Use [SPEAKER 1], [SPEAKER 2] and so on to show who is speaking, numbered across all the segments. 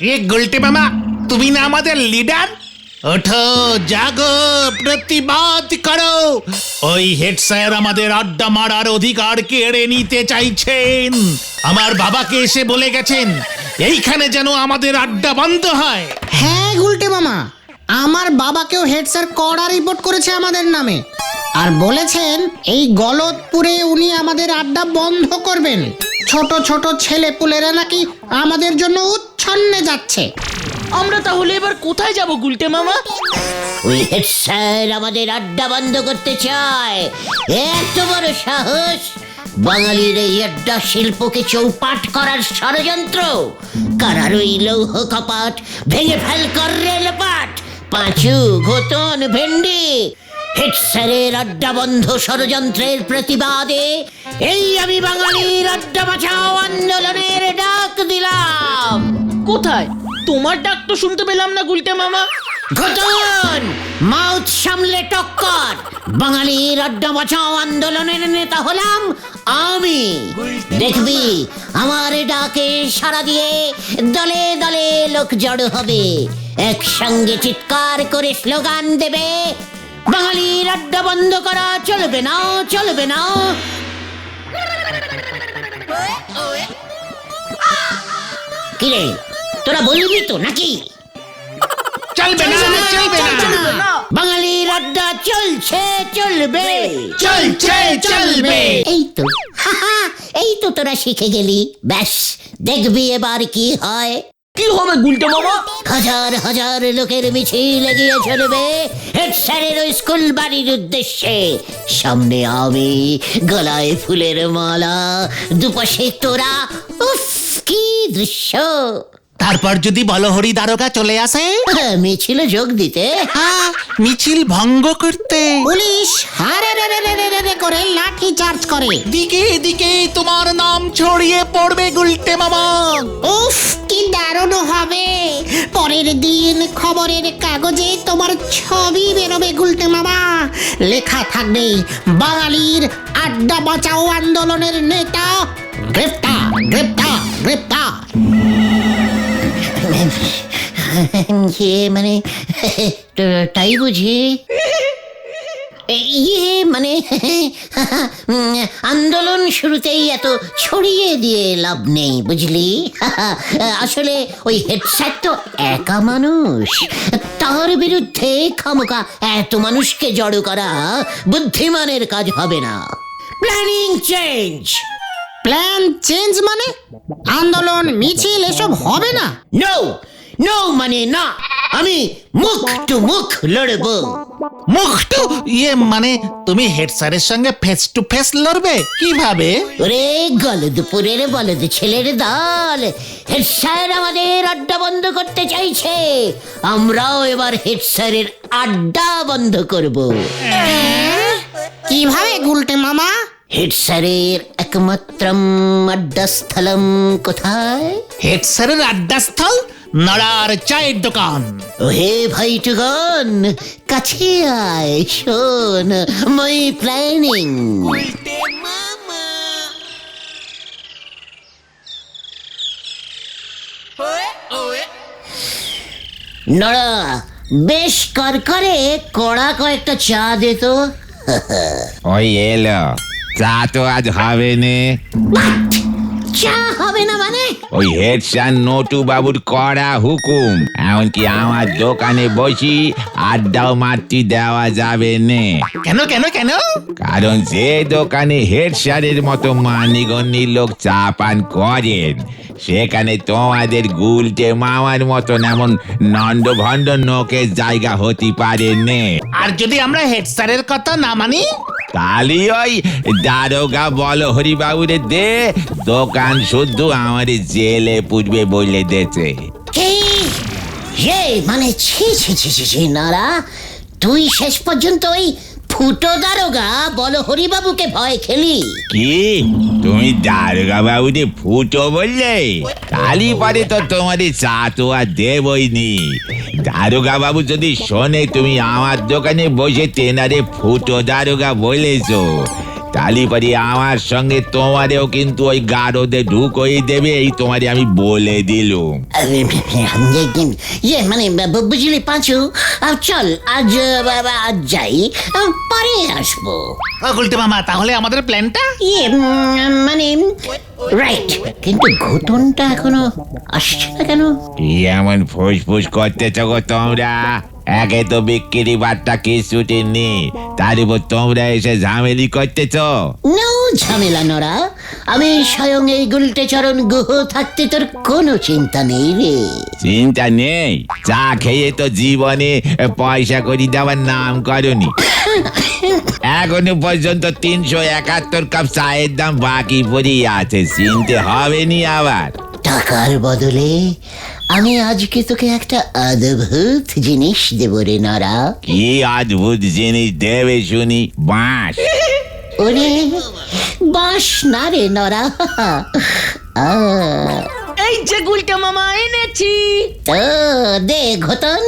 [SPEAKER 1] এ গোলটে মামা, তুমি না আমাদের লিডার? ওঠো, জাগো, প্রতিবাদ করো। ওই হেড স্যার আমাদের আড্ডা মারার অধিকার কেড়ে নিতে চাইছেন। আমার বাবাকে এসে বলে গেছেন এইখানে যেন আমাদের আড্ডা বন্ধ হয়।
[SPEAKER 2] হ্যাঁ গুলটে মামা, আমার বাবাকেও হেড স্যার কড়া রিপোর্ট করেছে আমাদের নামে, আর বলেছেন এই গলতপুরে উনি আমাদের আড্ডা বন্ধ করবেন। ছোট ছোট ছেলেপুলেরা নাকি আমাদের জন্য উচ্ছন্নে যাচ্ছে।
[SPEAKER 3] আমরা তাহলে এবার কোথায় যাব গুলটে মামা?
[SPEAKER 4] ওই হেড স্যার আমাদের আড্ডা বন্ধ করতে চায়, এত বড় সাহস! বাঙালির এই আড্ডা শিল্পকে চৌপাট করার ষড়যন্ত্র। কারার ওই লৌহ কপাট ভেঙে ফেল কর রেলপাট। পাঁচু, ঘোতন, ভেন্ডি, হেড স্যারের আড্ডা বন্ধ ষড়যন্ত্রের প্রতিবাদে এই আমি বাঙালির আড্ডা বাঁচাও আন্দোলনের ডাক দিলাম।
[SPEAKER 3] কোথায়? তোমার ডাক তো শুনতে পেলাম না গুলটে মামা।
[SPEAKER 4] ঘটন, মাউথ সামলে টক্কর। বাঙালির আড্ডা বাঁচাও আন্দোলনের নেতা হলাম আমি। দেখবি আমার ডাকে সাড়া দিয়ে দলে দলে লোক জড়ো হবে, একসঙ্গে চিৎকার করে স্লোগান দেবে, বাঙালির আড্ডা বন্ধ করা চলবে না, চলবে না। কিরে, তোরা বলবি তো নাকি?
[SPEAKER 1] চলবে না, চলবে না।
[SPEAKER 4] বাঙালির আড্ডা চলছে, চলবে,
[SPEAKER 1] চলছে, চলবে।
[SPEAKER 4] এই তো এই তো তোরা শিখে গেলি। ব্যাস, দেখবি এবার কি হয়।
[SPEAKER 3] কি হবে গুলটে মামা?
[SPEAKER 4] হাজার হাজার লোকের মিছিল এগিয়ে চলবে হেড স্যারের ওই স্কুল বাড়ির উদ্দেশ্যে। সামনে আমি, গলায় ফুলের মালা, দুপাশে তোরা। উফ, কি দৃশ্য!
[SPEAKER 1] তারপর যদি বলহরি দারোগা চলে আসে,
[SPEAKER 4] মিছিলে যোগ দিতে।
[SPEAKER 1] হ্যাঁ, মিছিল ভঙ্গ করতে।
[SPEAKER 2] পুলিশ হারে রে রে রে রে রে রে করে লাঠি চার্জ করে।
[SPEAKER 1] দিকে দিকে তোমার নাম ছড়িয়ে পড়বে গুলটে মামা।
[SPEAKER 2] উফ, কি দারুণ হবে! পরের দিন খবরের কাগজে তোমার ছবি বেরোবে গুলটে মামা। লেখা থাকবে, বাঙালির আড্ডা বাঁচাও আন্দোলনের নেতা গ্রেপ্তার, গ্রেপ্তার, গ্রেপ্তার।
[SPEAKER 4] মানে তাই বুঝি? মানে আন্দোলন শুরুতেই এত ছড়িয়ে দিয়ে লাভ নেই, বুঝলি? আসলে ওই হেড স্যার তো একা মানুষ, তার বিরুদ্ধে খামোকা এত মানুষকে জড়ো করা বুদ্ধিমানের কাজ হবে না। Planning change.
[SPEAKER 2] প্ল্যান চেঞ্জ মানে আন্দোলন, মিছিল এসব হবে না?
[SPEAKER 4] নো, নো মানে না। আমি মুখ টু মুখ লড়বো।
[SPEAKER 1] মুখ টু মানে তুমি হেড স্যারের সঙ্গে ফেস টু ফেস লড়বে? কিভাবে?
[SPEAKER 4] ওরে গলদপুরের বলদ ছেলের দল, হেড স্যার আমাদের আড্ডা বন্ধ করতে চাইছে, আমরাও এবার হেড স্যারের আড্ডা বন্ধ করব।
[SPEAKER 2] কিভাবে গুলটে মামা?
[SPEAKER 4] হেড স্যারের একমাত্রম আড্ডাস্থলম কোথায়?
[SPEAKER 1] হেড স্যারের আড্ডাস্থল নড়ার চায়ের দোকান।
[SPEAKER 4] ওহে ভাইটুগন, কাছে আয়, শোন মাই প্ল্যানিং। নড়া, বেশ করকরে কড়া কয়েকটা চা দে তো।
[SPEAKER 5] ওই এলো, চা তো আজ হবে নে।
[SPEAKER 4] চা হবে না মানে?
[SPEAKER 5] ওই হেড স্যার নটু বাবুর কড়া হুকুম, এমনকি আমার দোকানে বসি আড্ডাও মারতে দেওয়া যাবে নে।
[SPEAKER 1] কেন কেন কেন?
[SPEAKER 5] কারণ যে দোকানে হেড স্যারের মতো মানিগণ্যি লোক চা পান করেন, সেখানে তোমাদের গুলটে মামার মতন এমন নন্দ ভণ্ড নোকের জায়গা হতে পারে নে।
[SPEAKER 1] আর যদি আমরা হেড স্যারের কথা না মানি?
[SPEAKER 5] তালি ওই দারোগা বল হরিবাবুরে দে, দোকান শুদ্ধ আমার জেলে পুজবে বলে দেছে।
[SPEAKER 4] কি? মানে ছি ছি ছি ছি ছি, নারা, তুই শেষ পর্যন্ত ওই ফুটো দারোগা বল হরিবাবুকে ভয় খেলি?
[SPEAKER 5] কি তুমি দারোগা বাবুরে ফুটো বললে? তালি পরে তো তোমার চা তো আর দেবই নি। দারোগা বাবু যদি শোনে তুমি আমার দোকানে বসে তেনারে ফুটো দারোগা বলেছো, তালিপারি আমার সঙ্গে তোমারেও কিন্তু ওই গারদে ঢুকই দেবে, এই তোমারে আমি বলে দিলুম।
[SPEAKER 4] মানে বুঝলি পাঁচু, চল আজ আজ যাই, পরে আসবো।
[SPEAKER 1] ও গুলটে মামা, তাহলে আমাদের প্ল্যানটা?
[SPEAKER 4] মানে রাইট, কিন্তু ঘটনটা এখনো আসছে না কেন?
[SPEAKER 5] এমন ফুসফুস করতেছ গো তোমরা, একে তো বিক্রি বার্তা কিছুটি নেই, তার উপর তোমরা এসে ঝামেলি করতেছ।
[SPEAKER 4] নো ঝামেলা নরা, আমি স্বয়ং এই গুলটে চরণ গুহ থাকতে তোর কোনো চিন্তা নেই রে।
[SPEAKER 5] চিন্তা নেই? চা খেয়ে তো জীবনে পয়সা করি দেওয়ার নাম করনি। এখনো পর্যন্ত 371 কাপ চায়ের দাম বাকি পড়েই আছে, চিনতে হবে নি আবার।
[SPEAKER 4] টাকার বদলে আমি আজকে তোকে একটা অদ্ভুত জিনিস দেব রে নরা।
[SPEAKER 5] কি অদ্ভুত জিনিস দেবে শুনি? বাঁশ?
[SPEAKER 4] ওরে বাস না রে নরা,
[SPEAKER 3] এই যে গুলটে মামা এনেছি।
[SPEAKER 4] তো দে ঘটন,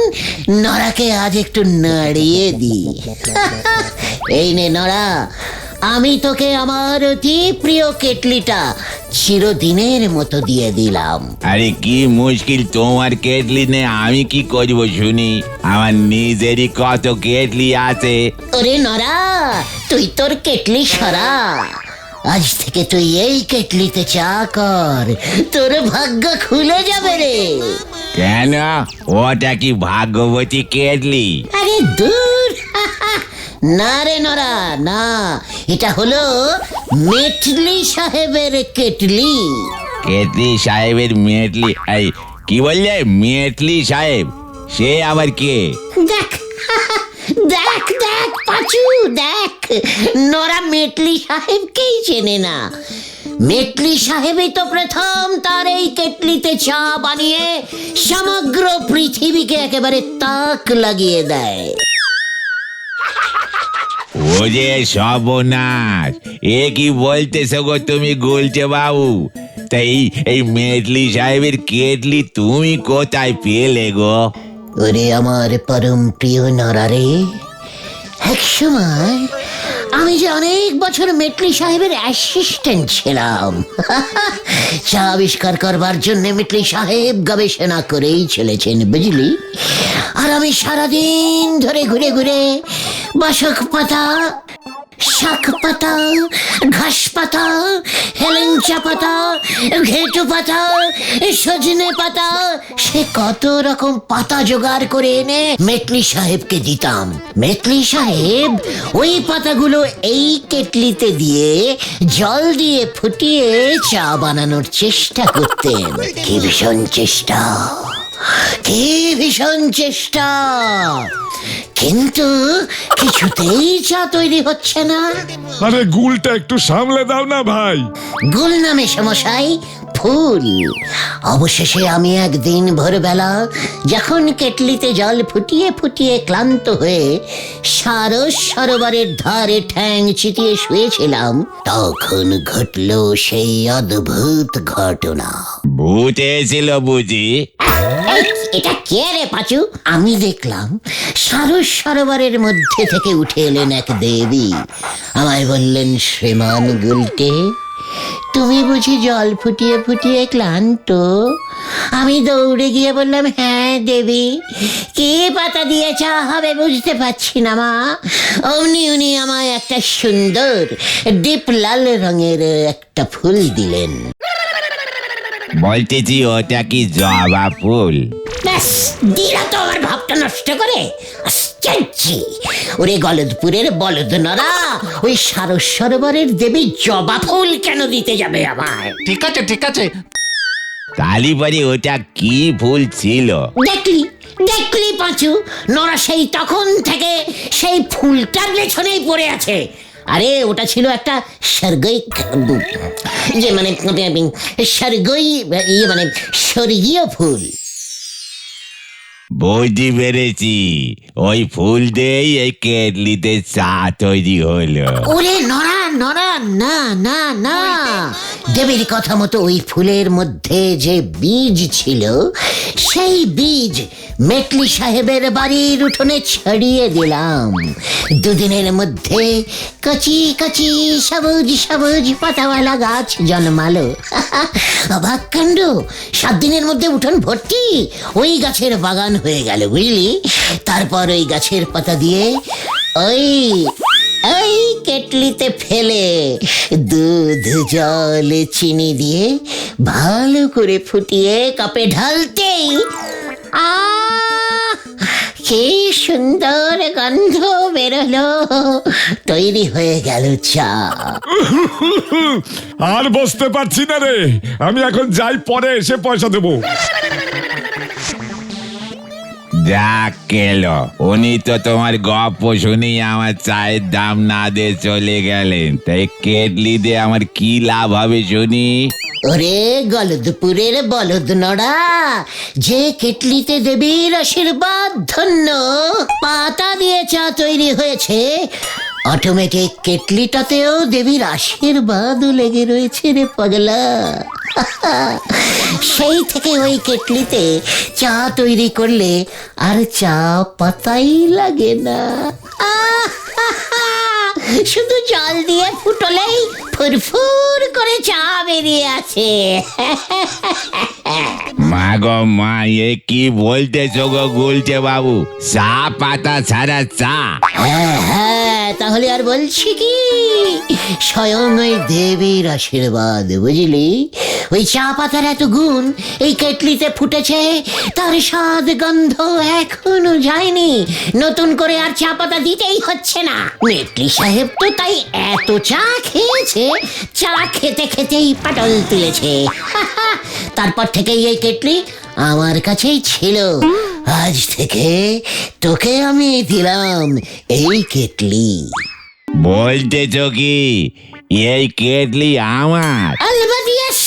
[SPEAKER 4] নরাকে আজ একটু নাড়িয়ে দি। এই নে নরা, আমি তোকে আমার অতি প্রিয় কেটলিটা চিরদিনের মতো দিয়ে দিলাম।
[SPEAKER 5] আরে কি মুশকিল, তোমার কেটলি নে আমি কি করব শুনি? আমার নিজেরই কত কেটলি আছে।
[SPEAKER 4] ওরে নরা, তুই তোর কেটলি সরা, আজ থেকে তুই এই কেটলিতে চা কর, তোর ভাগ্য খুলে যাবে রে।
[SPEAKER 5] কেন, ওটা কি ভাগ্যবতী কেটলি?
[SPEAKER 4] আরে দূর, না রে নরা না, এটা হলো মেটলি সাহেবের কেটলি।
[SPEAKER 5] কেটলি সাহেবের মেটলি? এই কি বললে, মেটলি সাহেব? সে আবার কে?
[SPEAKER 4] দেখ দেখ দেখ পাঁচু, দেখ, নরা মেটলি সাহেবকেই চেনে না। মেটলি সাহেবই তো প্রথম তার এই কেটলিতে চা বানিয়ে সমগ্র পৃথিবীকে একেবারে তাক লাগিয়ে দেয়।
[SPEAKER 5] ওরে সর্বনাশ, এ কি বলতেছো গো তুমি গুলটে বাবু? তাই এই মেটলি সাহেবের কেটলি তুমি কোথায় পেলে গো?
[SPEAKER 4] ওরে আমার পরম প্রিয় নরারে, এক সময় আমি যে অনেক বছর মেটলি সাহেবের অ্যাসিস্ট্যান্ট ছিলাম। চা আবিষ্কার করবার জন্য মেটলি সাহেব গবেষণা করেই চলেছেন বুঝলি। আর আমি সারাদিন ধরে ঘুরে ঘুরে বাসক পাতা, শাক পাতা, ঘাস পাতা, হেলেঞ্চা পাতা, ঘেটু পাতা, সজনে পাতা, সে কত রকম পাতা জোগাড় করে এনে মেটলি সাহেবকে দিতাম। মেটলি সাহেব ওই পাতাগুলো এই কেটলিতে দিয়ে জল দিয়ে ফুটিয়ে চা বানানোর চেষ্টা করতেন। কি ভীষণ চেষ্টা, কি ভীষণ চেষ্টা, কিন্তু কিছুতেই চা তৈরি হচ্ছে না।
[SPEAKER 6] আরে গুলটা একটু সামলে দাও না ভাই।
[SPEAKER 4] গুল নামে সমস্যাই ফুল। অবশেষে আমি একদিন ভোরবেলা যখন কেটলিতে জল ফুটিয়ে ফুটিয়ে ক্লান্ত হয়ে সারস সরোবরের ধারে ঠ্যাং চিতিয়ে শুয়েছিলাম, তখন ঘটল সেই অদ্ভুত ঘটনা।
[SPEAKER 5] ভূত এসেছিল বুঝি?
[SPEAKER 4] এই, এটা কে রে পাঁচু? আমি দেখলাম সারস সরোবরের মধ্যে থেকে উঠে এলেন এক দেবী। আমায় বললেন, শ্রীমান গুলটে, তুমি বুঝি জল ফুটিয়ে ফুটিয়ে ক্লান্ত? আমি দৌড়ে গিয়ে বললাম, হ্যাঁ দেবী, কি পাতা দিয়ে চা হবে বুঝতে পারছি না মা। অমনি উনি আমায় একটা সুন্দর ডিপ লাল রঙের একটা ফুল দিলেন।
[SPEAKER 5] বলতেছি ওটা কি জবা ফুল?
[SPEAKER 4] ব্যাস, দিলা তো আমার ভাবটা নষ্ট করে। আশ্চর্য! ওরে গলদপুরের বলদ নরা, ওই সারস সরোবরের দেবী জবা ফুল কেন দিতে যাবে আমায়?
[SPEAKER 1] ঠিক আছে ঠিক আছে,
[SPEAKER 5] তালিপারি ওটা কি ফুল ছিল?
[SPEAKER 4] দেখলি দেখলি পাঁচু, নরা সেই তখন থেকে সেই ফুলটার পেছনেই পড়ে আছে। আরে ওটা ছিল একটা স্বর্গীয়, যে মানে স্বর্গীয়, মানে স্বর্গীয় ফুল।
[SPEAKER 5] বুঝতে পেরেছি, ওই ফুল দিয়েই এই কেটলিতে চা তৈরি হলো।
[SPEAKER 4] ওরে নরা নরা, না না না, দেবীর কথা মতো ওই ফুলের মধ্যে যে বীজ ছিল সেই বীজ মেটলি সাহেবের বাড়ির উঠোনে ছড়িয়ে দিলাম। দুদিনের মধ্যে কচি কচি সবুজ সবুজ পাতাওয়ালা গাছ জন্মালো। অবাক কাণ্ড, 7 দিনের মধ্যে উঠোন ভর্তি ওই গাছের বাগান হয়ে গেল, বুঝলি? তারপর ওই গাছের পাতা দিয়ে ওই কেটলিতে ফেলে দুধ জল চিনি দিয়ে ভালো করে ফুটিয়ে কাপে ঢালতেই কি সুন্দর গন্ধ বেরোলো, তৈরি হয়ে গেল চা।
[SPEAKER 6] আর বসতে পারছি না রে, আমি এখন যাই, পরে এসে পয়সা দেবো।
[SPEAKER 5] যা কেলো, উনি তো তোমার গপ্প শুনেই আমার চায়ের দাম না দিয়ে চলে গেলেন। তাই কেটলি দিয়ে আমার কি লাভ হবে শুনি?
[SPEAKER 4] ওরে গলদপুরের বলদ নড়া, যে কেটলিতে দেবীর আশীর্বাদ ধন্য পাতা দিয়ে চা তৈরি হয়েছে, অটোমেটিক কেটলিটাতেও দেবীর আশীর্বাদ লেগে রয়েছে রে পাগলা। সেই থেকে ওই কেটলিতে চা তৈরি করলে আর চা পাতাই লাগে না। শুধু জল দিয়ে ফুটলেই ফুরফুর করে চা বেরিয়ে আছে।
[SPEAKER 5] মা গো মা, এ কি বলতেছো গো গুলটে বাবু? চা পাতা ছাড়া চা?
[SPEAKER 4] হ্যাঁ, তাহলে আর বলছি কি, স্বয়ং ওই দেবীর আশীর্বাদ, বুঝলি? ওই চা পাতার এত গুণ এই কেটলিতে ফুটেছে, তার স্বাদ গন্ধ এখনো যায়নি, নতুন করে আর চা পাতা দিতেই হচ্ছে না। মেটলি সাহেব তো তাই এত চা খেয়েছে, চা খেতে খেতেই পাটল তুলেছে। তারপর থেকেই এই কেটলি আমার কাছেই ছিল। আজ থেকে তোকে আমি দিলাম এই কেটলি।
[SPEAKER 5] বলতেছো কি এই কেটলি আমার?
[SPEAKER 4] আলবাত ইয়েস।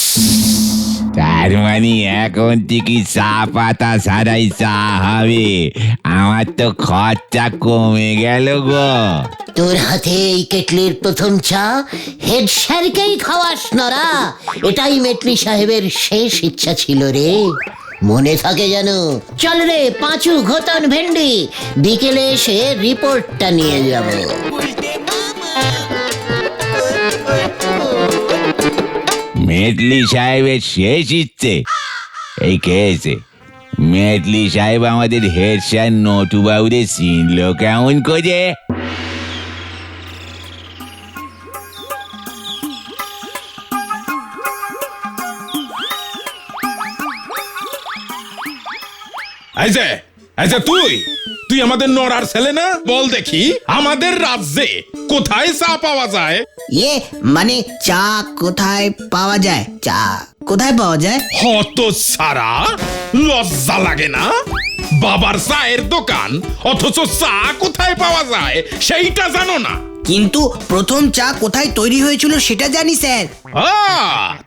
[SPEAKER 5] তার মানে এখন থেকে চা পাতা ছাড়াই চা হবে? আমার তো খরচা কমে গেল গো।
[SPEAKER 4] তোর হাতে এই কেটলির প্রথম চা হেড স্যারকেই খাওয়াস নরা, এটাই মেটলি সাহেবের শেষ ইচ্ছা ছিল রে, মনে থাকে যেন। চল রে পাঁচু, ঘোতন, ভেন্ডি, বিকেলে এসে রিপোর্টটা নিয়ে যাব।
[SPEAKER 5] মেটলি সাহেবের শেষ ইচ্ছে? এই খেয়েছে মেটলি সাহেব আমাদের হেড স্যার নটু বাবুরে চিনল কেমন করে?
[SPEAKER 7] তুই আমাদের নড়ার ছেলে না? বল দেখি, আমাদের রাজ্যে কোথায় চা পাওয়া যায়?
[SPEAKER 2] মানে চা কোথায় পাওয়া যায়? চা কোথায় পাওয়া যায়?
[SPEAKER 7] হত সারা, লজ্জা লাগে না? বাবার চায়ের দোকান, অথচ চা কোথায় পাওয়া যায় সেইটা জানো না?
[SPEAKER 2] কিন্তু প্রথম চা কোথায় তৈরি হয়েছিল সেটা জানি স্যার।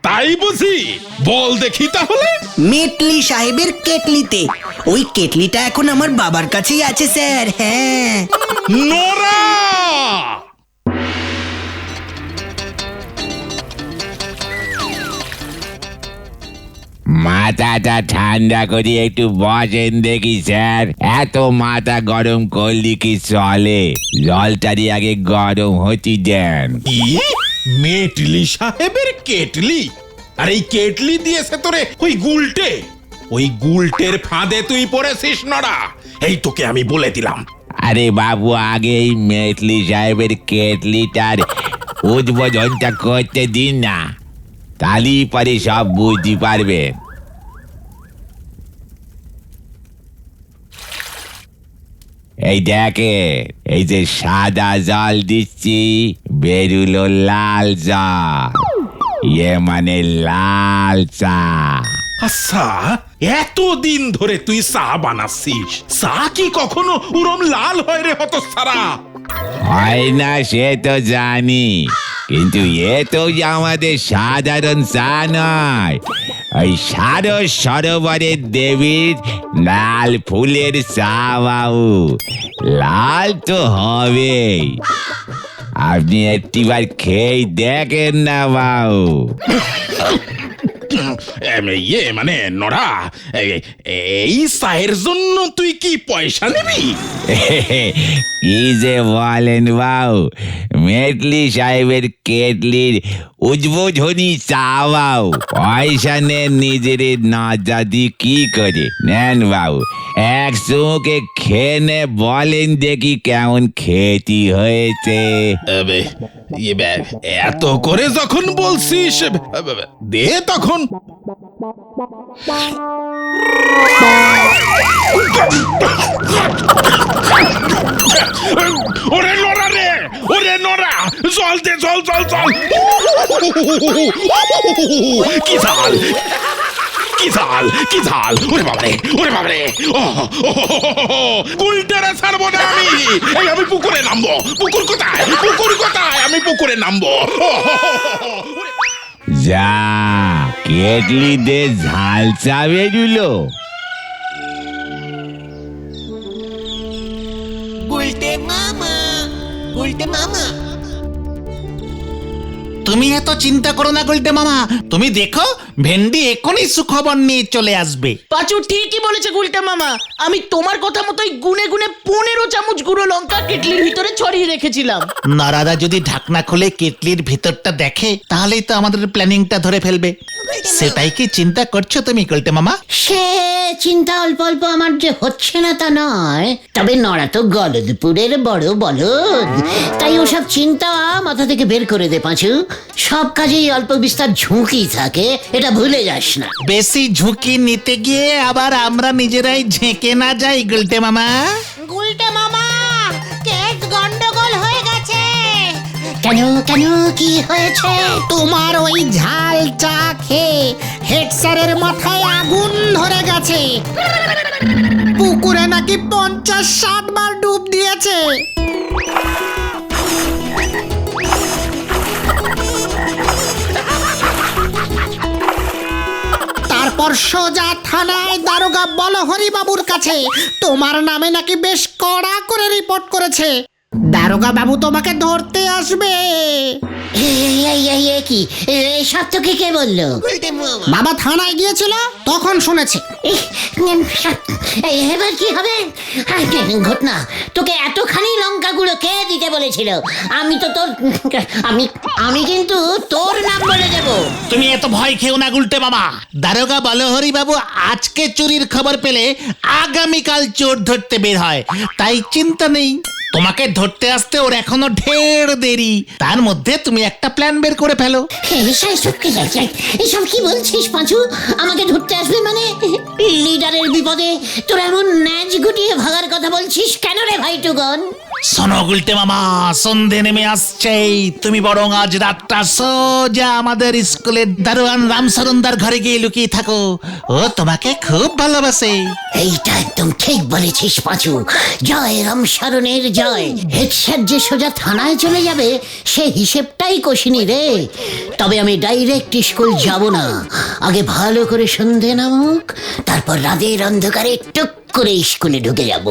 [SPEAKER 7] তাই বুঝি? বল দেখি তাহলে।
[SPEAKER 2] মেটলি সাহেবের কেটলিতে। ওই কেটলিটা এখন আমার বাবার কাছেই আছে স্যার। হ্যাঁ।
[SPEAKER 7] নোরা!
[SPEAKER 5] মাথাটা ঠান্ডা করে একটু বসেন দেখি স্যার। এত মাথা গরম করলি কি চলে? জলটারি আগে গরম হতে দেন।
[SPEAKER 7] কি? মেটলি সাহেবের কেটলি? আর এই কেটলি দিয়েছে তোরে ওই গুলটে? ওই গুলটের ফাঁদে তুই পড়েছিস নড়া, এই তোকে আমি বলে দিলাম।
[SPEAKER 5] আরে বাবু, আগে এই মেটলি সাহেবের কেটলিটার উদ্বোধনটা করতে দিন না, তাহলেই পরে সব বুঝতে পারবেন। এই দেখে, এই যে সাদা জল দিচ্ছি, বেরুলো লাল জল, মানে লাল চা।
[SPEAKER 7] আচ্ছা, এতদিন ধরে তুই চা বানাচ্ছিস, চা কি কখনো উরম লাল হয় রে হতচ্ছাড়া?
[SPEAKER 5] হয় না সে তো জানি, কিন্তু এ তো আমাদের সাধারণ চা নয়, ওই সরোবরের দেবীর লাল ফুলের চা বাবু। লাল তো হবেই, আপনি একটিবার খেয়ে দেখেন না বাবু।
[SPEAKER 7] মানে নড়া, এই চায়ের জন্য তুই কি পয়সা নিবি?
[SPEAKER 5] কি যে বলেন বাবু, মেটলি সাহেবের কেটলির উদ্বোধনী চা বাবু, পয়সা নেন নিজের না জাতি কি করে নেন বাবু, এক চুমুকে খেয়ে নে বলেন দেখি কেমন খেতি হয়েছে।
[SPEAKER 7] এত করে যখন বলছিস দে তখন। ওরে নড়া রে, ওরে নড়া, জল দে, জল জল জল। কি ঝাল, কি ঝাল, কি ঝাল, ওরে বাবারে, ওরে বাবারে, গুলটেরা ছাড়বো না আমি। এই আমি পুকুরে নামবো। পুকুর কোথায়, পুকুর কোথায়, আমি পুকুরে নামবো।
[SPEAKER 5] যা কেটলি দে ঝাল চা বেরুলো।
[SPEAKER 1] তুমি এত চিন্তা করো না গুলটে মামা, তুমি দেখো ভেন্ডি এখনই সুখবর নিয়ে চলে আসবে।
[SPEAKER 3] পাঁচু ঠিকই বলেছে গুলটে মামা, আমি তোমার কথা মতোই গুনে গুনে 15 চামচ গুঁড়ো লঙ্কা কেটলির ভিতরে ছড়িয়ে রেখেছিলাম।
[SPEAKER 1] নারাদা যদি ঢাকনা খুলে কেটলির ভিতরটা দেখে তাহলেই তো আমাদের প্ল্যানিংটা ধরে ফেলবে। সেটাই কি চিন্তা করছো তুমি গুলটে মামা?
[SPEAKER 4] সে চিন্তা অল্প অল্প আমার যে হচ্ছে না তা নয়, তবে নড়া তো গলদপুরের বড় বলদ, তাই ওসব চিন্তা মাথা থেকে বের করে দে পাঁচু। সব কাজেই অল্প বিস্তার ঝুঁকি থাকে, এটা ভুলে যাস না।
[SPEAKER 1] বেশি ঝুঁকি নিতে গিয়ে আবার আমরা নিজেরাই ঝেঁকে না যাই গুলটে মামা।
[SPEAKER 2] গুলটে মামা, কেস গন্ডগোল হয়ে গেছে।
[SPEAKER 4] কেন কেন কি হয়েছে?
[SPEAKER 2] তোমার ওই ঝাল চা খেয়ে হেড স্যারের মাথায় আগুন ধরে গেছে। পুকুরে নাকি 50-60 বার ডুব দিয়েছে। তারপর সোজা থানায় দারোগা বলহরি বাবুর কাছে তোমার নামে নাকি বেশ কড়া করে রিপোর্ট করেছে। দারোগা বাবু তোমাকে ধরতে আসবে।
[SPEAKER 4] কি সব তোকে কে বললো?
[SPEAKER 2] বাবা থানায় গিয়েছিল, তখন শুনেছি।
[SPEAKER 4] এবার কি হবে? ঘটনা, তোকে এতখানি লঙ্কা গুঁড়ো কে দিতে বলেছিল? আমি তো তোর আমি কিন্তু তোর নাম বলে দেব।
[SPEAKER 1] তুমি এত ভয় খেও না গুলটে মামা। দারোগা বলহরি বাবু আজকে চুরির খবর পেলে আগামীকাল চোর ধরতে বের হয়, তাই চিন্তা নেই। তোমাকে ধরতে আসতে ওর এখনো ঢের দেরি, তার মধ্যে তুমি একটা প্ল্যান বের করে ফেলো।
[SPEAKER 4] এসব কি বলছিস পাঁচু? আমাকে ধরতে আসবে মানে? লিডারের বিপদে তোর এমন ন্যাজ গুটিয়ে ভাগার কথা বলছিস কেন রে ভাইটুগন?
[SPEAKER 1] শোনো গুলটে মামা, সন্ধে নেমে আসছে, তুমি বরং আজ রাতটা সোজা আমাদের স্কুলের দারোয়ান রামচরণদার ঘরে গিয়ে লুকিয়ে থাকো, ও তোমাকে খুব ভালোবাসে।
[SPEAKER 4] এইটা একদম ঠিক বলেছিস পাঁচু। জয় রামশরণের জয়। হেড স্যার যে সোজা থানায় চলে যাবে সে হিসেবটাই কষিনি রে। তবে আমি ডাইরেক্ট স্কুল যাব না, আগে ভালো করে সন্ধে নামুক, তারপর রাতের অন্ধকারে টুক করে স্কুলে ঢুকে যাব।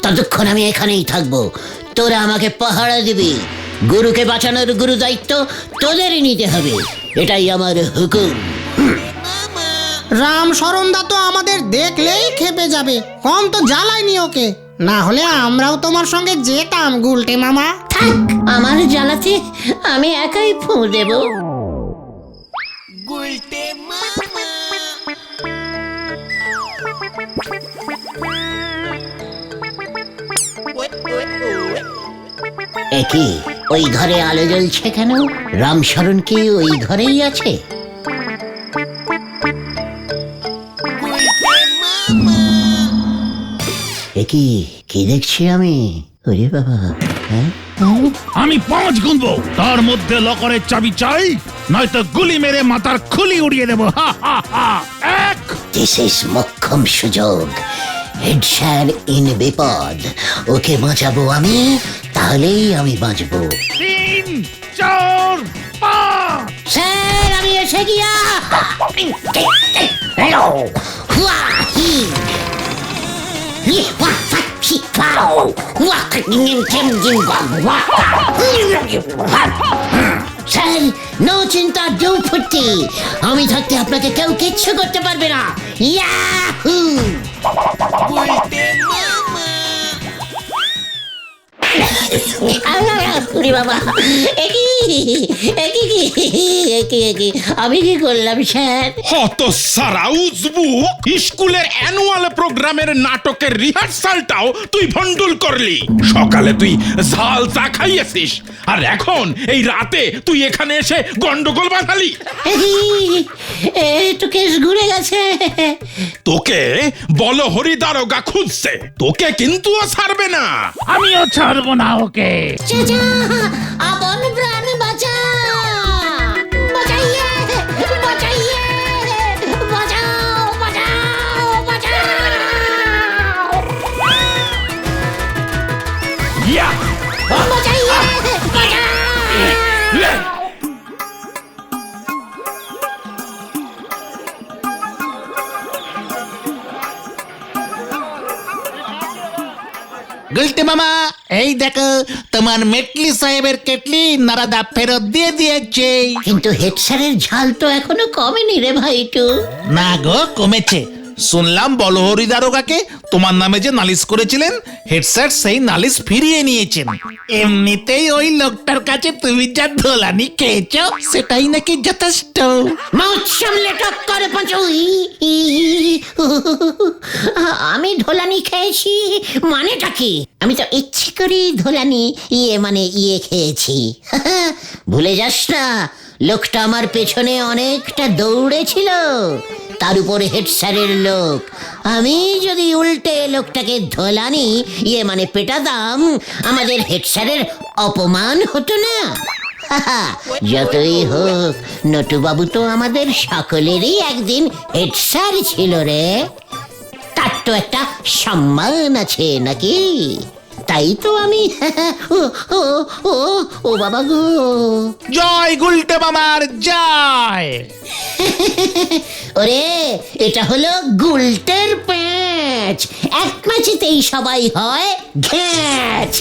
[SPEAKER 4] ততক্ষণ আমি এখানেই থাকবো, তোরা আমাকে পাহারা দিবি। গুরুকে বাঁচানোর গুরু দায়িত্ব তোদেরই নিতে হবে, এটাই আমার হুকুম।
[SPEAKER 2] রামশরণদা তো আমাদের দেখলেই খেপে যাবে, কম তো জ্বালায়নি ওকে। না হলে আমরাও তোমার সঙ্গে যেতাম গুলটে মামা।
[SPEAKER 4] থাক, আমার জ্বালাতে আমি একাই ফু দেব। একই ওই ঘরে আলো জ্বলছে কেন? রামশরণ কি ওই ঘরেই আছে? একই কি দেখছি আমি? ওরে বাবা,
[SPEAKER 1] আমি 5 গুনবো, তার মধ্যে লকারের চাবি চাই, নয়তো গুলি মেরে মাথার খুলি উড়িয়ে দেবো। 1
[SPEAKER 4] দিস ইজ মোক্ষম সুযোগ। হেড স্যার ইন বিপদ, ওকে বাঁচাবো আমি, তাহলেই আমি বাঁচবো।
[SPEAKER 1] 3 4 5
[SPEAKER 4] স্যার আমি এসে গিয়া। হুয়া হি হি হুয়া পাও স্যার, নো চিন্তা, ডো ফুটি। আমি থাকতে আপনাকে কেউ কিচ্ছু করতে পারবে না। ইয়াহু! ওরে বাবা, আমি কি করলাম স্যার?
[SPEAKER 7] হত সারা উজবু, স্কুলের অ্যানুয়াল প্রোগ্রামের নাটকের রিহার্সালটাও তুই ভন্ডুল করলি। সকালে তুই ঝাল চা খাইয়েছিস, আর এখন এই রাতে তুই এখানে এসে গন্ডগোল বাঁধালি।
[SPEAKER 4] তো কেস ঘুরে গেছে।
[SPEAKER 7] তোকে বলো হরিদারোগা খুঁজছে, তোকে কিন্তু ও ছাড়বে না।
[SPEAKER 1] আমিও ছাড়বো না ওকে।
[SPEAKER 4] চাচা, আপন প্রাণ বাঁচা, বাঁচাইয়ে, বাঁচাইয়ে, বাঁচাও, বাঁচাও, বাঁচাও। বাঁচাইয়ে, বাঁচাও।
[SPEAKER 1] গুলটে মামা, এই দেখো তোমার মেটলি সাহেবের কেটলি নারাদা ফেরত দিয়ে দিয়েছে।
[SPEAKER 4] কিন্তু হেড স্যারের ঝাল তো এখনো কমেনি রে ভাইটু।
[SPEAKER 1] না গো, কমেছে। শুনলাম বলহরি দারোগাকে তোমার নামে যে নালিশ করেছিলেন, হেড স্যার সেই নালিশ ফিরিয়ে নিয়েছেন। এমনিতেই ওই লোকটার কাছে তুমি যা ধোলানি খেয়েছো সেটাই নাকি যথেষ্ট।
[SPEAKER 4] মাউথ সামলে টক করে পাঁচু। আমি ধোলানি খেয়েছি মানেটা কি? আমি তো ইচ্ছে করেই ধোলানি ইয়ে খেয়েছি। ভুলে যাস না, লোকটা আমার পেছনে অনেকটা দৌড়েছিল, তার উপরে হেড স্যারের লোক। আমি যদি উল্টে লোকটাকে ধোলানি পেটাতাম, আমাদের হেড স্যারের অপমান হতো না। যতই হোক, নটুবাবু তো আমাদের সকলেরই একদিন হেড স্যার ছিল রে, তার তো একটা সম্মান আছে নাকি? তাই তো আমি ও বাবা গো।
[SPEAKER 1] জয় গুলটে মামার জয়।
[SPEAKER 4] ওরে, এটা হলো গুলটের প্যাঁচ। এক ম্যাচেতেই সবাই হয় ঘ্যাচ।